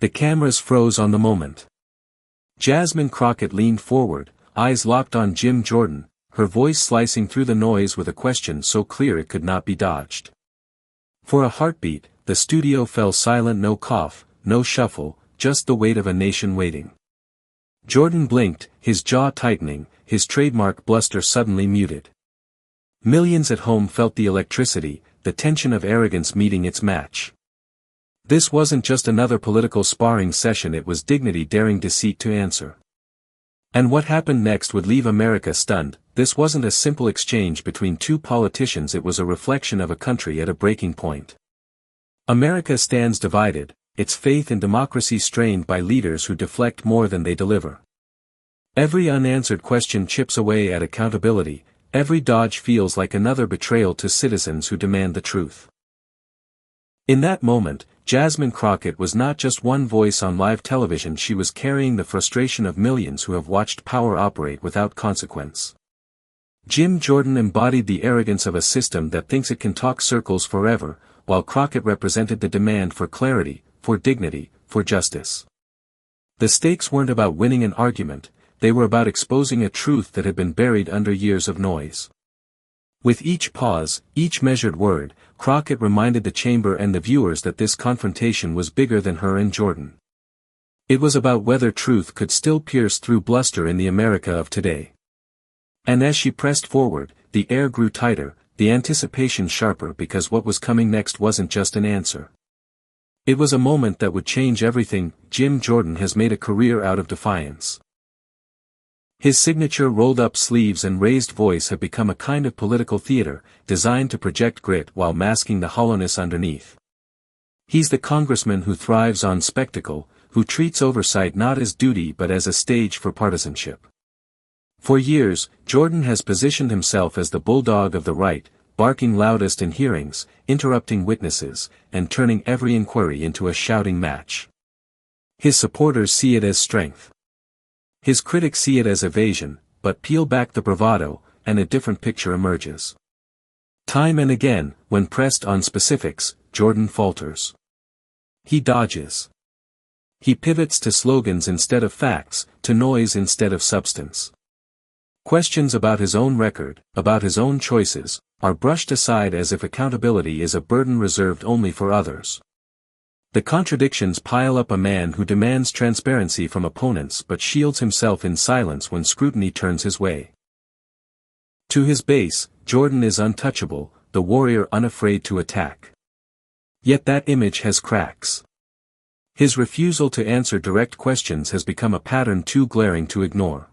The cameras froze on the moment. Jasmine Crockett leaned forward, eyes locked on Jim Jordan, her voice slicing through the noise with a question so clear it could not be dodged. For a heartbeat, the studio fell silent. No cough, no shuffle, just the weight of a nation waiting. Jordan blinked, his jaw tightening, his trademark bluster suddenly muted. Millions at home felt the electricity, the tension of arrogance meeting its match. This wasn't just another political sparring session, it was dignity daring deceit to answer. And what happened next would leave America stunned. This wasn't a simple exchange between two politicians, it was a reflection of a country at a breaking point. America stands divided, its faith in democracy strained by leaders who deflect more than they deliver. Every unanswered question chips away at accountability, every dodge feels like another betrayal to citizens who demand the truth. In that moment, Jasmine Crockett was not just one voice on live television, she was carrying the frustration of millions who have watched power operate without consequence. Jim Jordan embodied the arrogance of a system that thinks it can talk circles forever, while Crockett represented the demand for clarity, for dignity, for justice. The stakes weren't about winning an argument, they were about exposing a truth that had been buried under years of noise. With each pause, each measured word, Crockett reminded the chamber and the viewers that this confrontation was bigger than her and Jordan. It was about whether truth could still pierce through bluster in the America of today. And as she pressed forward, the air grew tighter, the anticipation sharper, because what was coming next wasn't just an answer. It was a moment that would change everything. Jim Jordan has made a career out of defiance. His signature rolled-up sleeves and raised voice have become a kind of political theater, designed to project grit while masking the hollowness underneath. He's the congressman who thrives on spectacle, who treats oversight not as duty but as a stage for partisanship. For years, Jordan has positioned himself as the bulldog of the right, barking loudest in hearings, interrupting witnesses, and turning every inquiry into a shouting match. His supporters see it as strength. His critics see it as evasion, but peel back the bravado, and a different picture emerges. Time and again, when pressed on specifics, Jordan falters. He dodges. He pivots to slogans instead of facts, to noise instead of substance. Questions about his own record, about his own choices, are brushed aside as if accountability is a burden reserved only for others. The contradictions pile up. A man who demands transparency from opponents but shields himself in silence when scrutiny turns his way. To his base, Jordan is untouchable, the warrior unafraid to attack. Yet that image has cracks. His refusal to answer direct questions has become a pattern too glaring to ignore.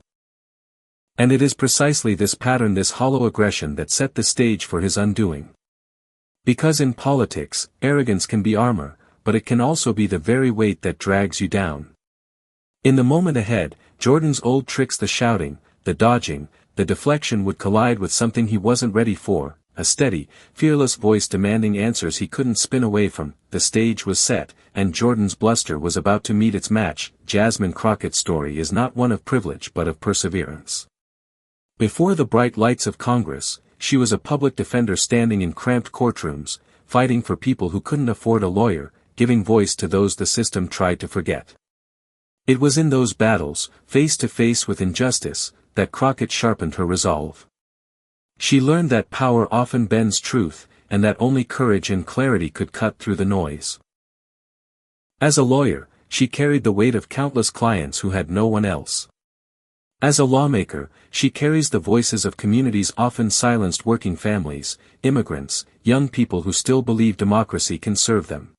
And it is precisely this pattern, this hollow aggression, that set the stage for his undoing. Because in politics, arrogance can be armor, but it can also be the very weight that drags you down. In the moment ahead, Jordan's old tricks, the shouting, the dodging, the deflection, would collide with something he wasn't ready for, a steady, fearless voice demanding answers he couldn't spin away from. The stage was set, and Jordan's bluster was about to meet its match. Jasmine Crockett's story is not one of privilege but of perseverance. Before the bright lights of Congress, she was a public defender standing in cramped courtrooms, fighting for people who couldn't afford a lawyer, giving voice to those the system tried to forget. It was in those battles, face to face with injustice, that Crockett sharpened her resolve. She learned that power often bends truth, and that only courage and clarity could cut through the noise. As a lawyer, she carried the weight of countless clients who had no one else. As a lawmaker, she carries the voices of communities often silenced, working families, immigrants, young people who still believe democracy can serve them.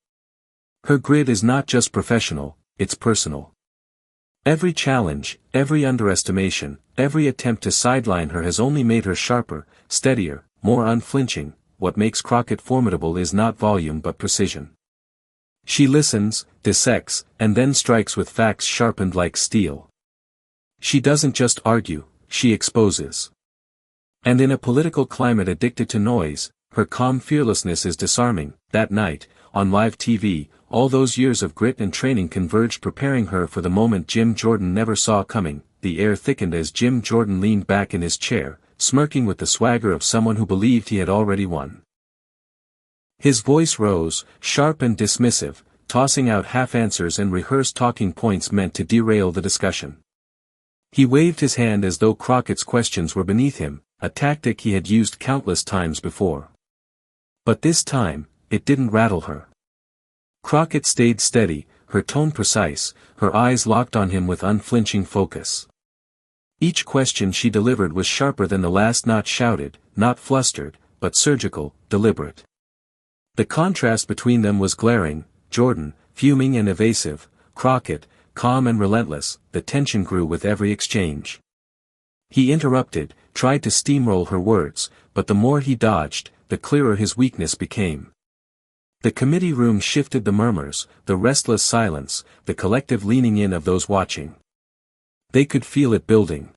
Her grit is not just professional, it's personal. Every challenge, every underestimation, every attempt to sideline her has only made her sharper, steadier, more unflinching. What makes Crockett formidable is not volume but precision. She listens, dissects, and then strikes with facts sharpened like steel. She doesn't just argue, she exposes. And in a political climate addicted to noise, her calm fearlessness is disarming. That night, on live TV, all those years of grit and training converged, preparing her for the moment Jim Jordan never saw coming. The air thickened as Jim Jordan leaned back in his chair, smirking with the swagger of someone who believed he had already won. His voice rose, sharp and dismissive, tossing out half-answers and rehearsed talking points meant to derail the discussion. He waved his hand as though Crockett's questions were beneath him, a tactic he had used countless times before. But this time, it didn't rattle her. Crockett stayed steady, her tone precise, her eyes locked on him with unflinching focus. Each question she delivered was sharper than the last, not shouted, not flustered, but surgical, deliberate. The contrast between them was glaring, Jordan, fuming and evasive, Crockett, calm and relentless. The tension grew with every exchange. He interrupted, tried to steamroll her words, but the more he dodged, the clearer his weakness became. The committee room shifted, the murmurs, the restless silence, the collective leaning in of those watching. They could feel it building.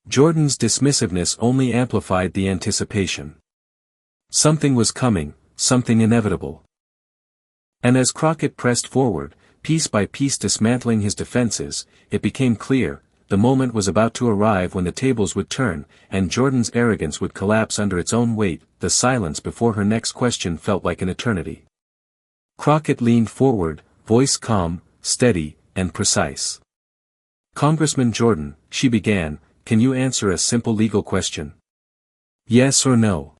Jordan's dismissiveness only amplified the anticipation. Something was coming, something inevitable. And as Crockett pressed forward, piece by piece dismantling his defenses, it became clear, the moment was about to arrive when the tables would turn, and Jordan's arrogance would collapse under its own weight. The silence before her next question felt like an eternity. Crockett leaned forward, voice calm, steady, and precise. "Congressman Jordan," she began, "can you answer a simple legal question? Yes or no?"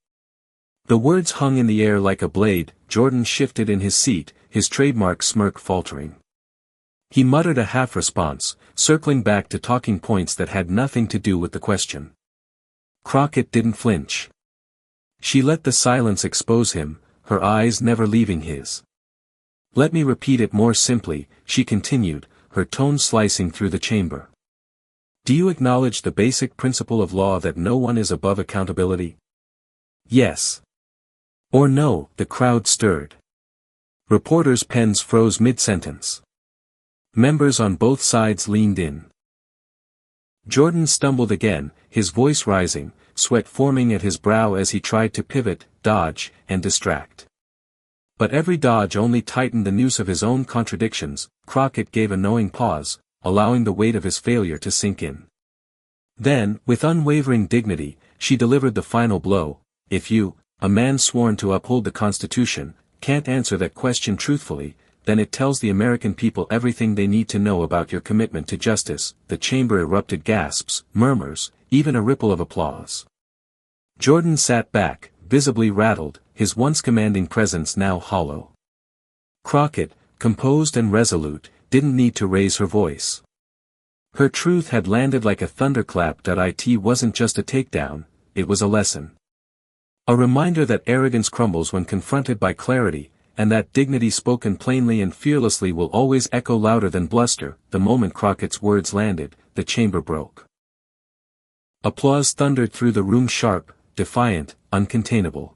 The words hung in the air like a blade. Jordan shifted in his seat, his trademark smirk faltering. He muttered a half-response, circling back to talking points that had nothing to do with the question. Crockett didn't flinch. She let the silence expose him, her eyes never leaving his. "Let me repeat it more simply," she continued, her tone slicing through the chamber. "Do you acknowledge the basic principle of law that no one is above accountability? Yes. Or no?" The crowd stirred. Reporters' pens froze mid-sentence. Members on both sides leaned in. Jordan stumbled again, his voice rising, sweat forming at his brow as he tried to pivot, dodge, and distract. But every dodge only tightened the noose of his own contradictions. Crockett gave a knowing pause, allowing the weight of his failure to sink in. Then, with unwavering dignity, she delivered the final blow. "If you, a man sworn to uphold the Constitution, can't answer that question truthfully, then it tells the American people everything they need to know about your commitment to justice." The chamber erupted, gasps, murmurs, even a ripple of applause. Jordan sat back, visibly rattled, his once commanding presence now hollow. Crockett, composed and resolute, didn't need to raise her voice. Her truth had landed like a thunderclap. It wasn't just a takedown, it was a lesson. A reminder that arrogance crumbles when confronted by clarity, and that dignity spoken plainly and fearlessly will always echo louder than bluster. The moment Crockett's words landed, the chamber broke. Applause thundered through the room, sharp, defiant, uncontainable.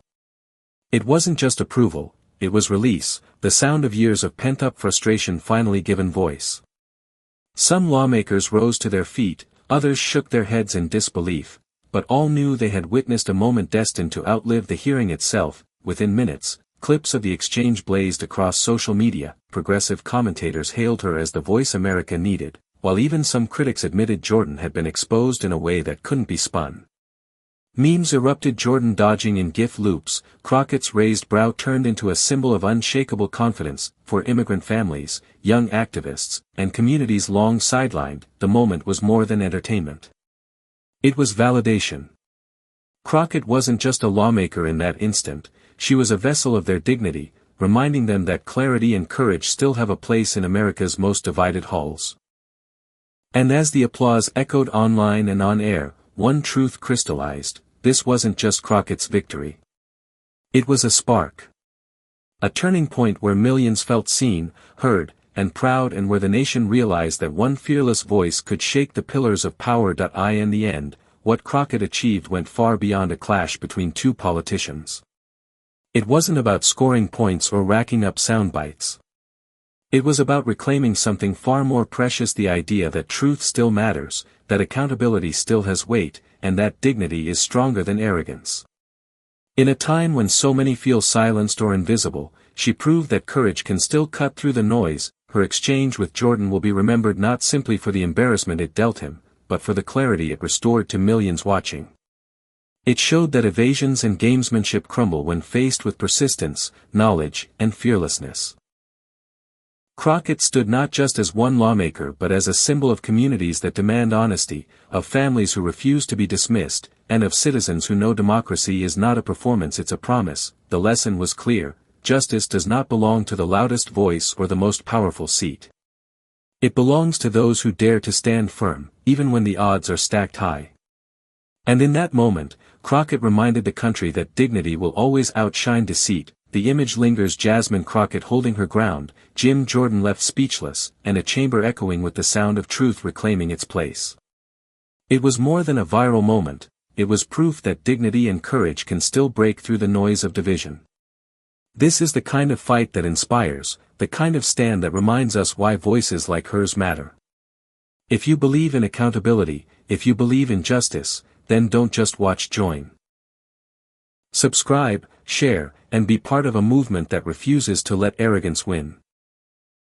It wasn't just approval, it was release, the sound of years of pent-up frustration finally given voice. Some lawmakers rose to their feet, others shook their heads in disbelief, but all knew they had witnessed a moment destined to outlive the hearing itself. Within minutes, clips of the exchange blazed across social media. Progressive commentators hailed her as the voice America needed, while even some critics admitted Jordan had been exposed in a way that couldn't be spun. Memes erupted, Jordan dodging in GIF loops, Crockett's raised brow turned into a symbol of unshakable confidence. For immigrant families, young activists, and communities long sidelined, the moment was more than entertainment. It was validation. Crockett wasn't just a lawmaker in that instant, she was a vessel of their dignity, reminding them that clarity and courage still have a place in America's most divided halls. And as the applause echoed online and on air, one truth crystallized: this wasn't just Crockett's victory. It was a spark. A turning point where millions felt seen, heard, and proud, and where the nation realized that one fearless voice could shake the pillars of power. In the end, what Crockett achieved went far beyond a clash between two politicians. It wasn't about scoring points or racking up sound bites. It was about reclaiming something far more precious: the idea that truth still matters, that accountability still has weight, and that dignity is stronger than arrogance. In a time when so many feel silenced or invisible, she proved that courage can still cut through the noise. Her exchange with Jordan will be remembered not simply for the embarrassment it dealt him, but for the clarity it restored to millions watching. It showed that evasions and gamesmanship crumble when faced with persistence, knowledge, and fearlessness. Crockett stood not just as one lawmaker but as a symbol of communities that demand honesty, of families who refuse to be dismissed, and of citizens who know democracy is not a performance, it's a promise. The lesson was clear: justice does not belong to the loudest voice or the most powerful seat. It belongs to those who dare to stand firm, even when the odds are stacked high. And in that moment, Crockett reminded the country that dignity will always outshine deceit. The image lingers: Jasmine Crockett holding her ground, Jim Jordan left speechless, and a chamber echoing with the sound of truth reclaiming its place. It was more than a viral moment, it was proof that dignity and courage can still break through the noise of division. This is the kind of fight that inspires, the kind of stand that reminds us why voices like hers matter. If you believe in accountability, if you believe in justice, then don't just watch, join. Subscribe, share, and be part of a movement that refuses to let arrogance win.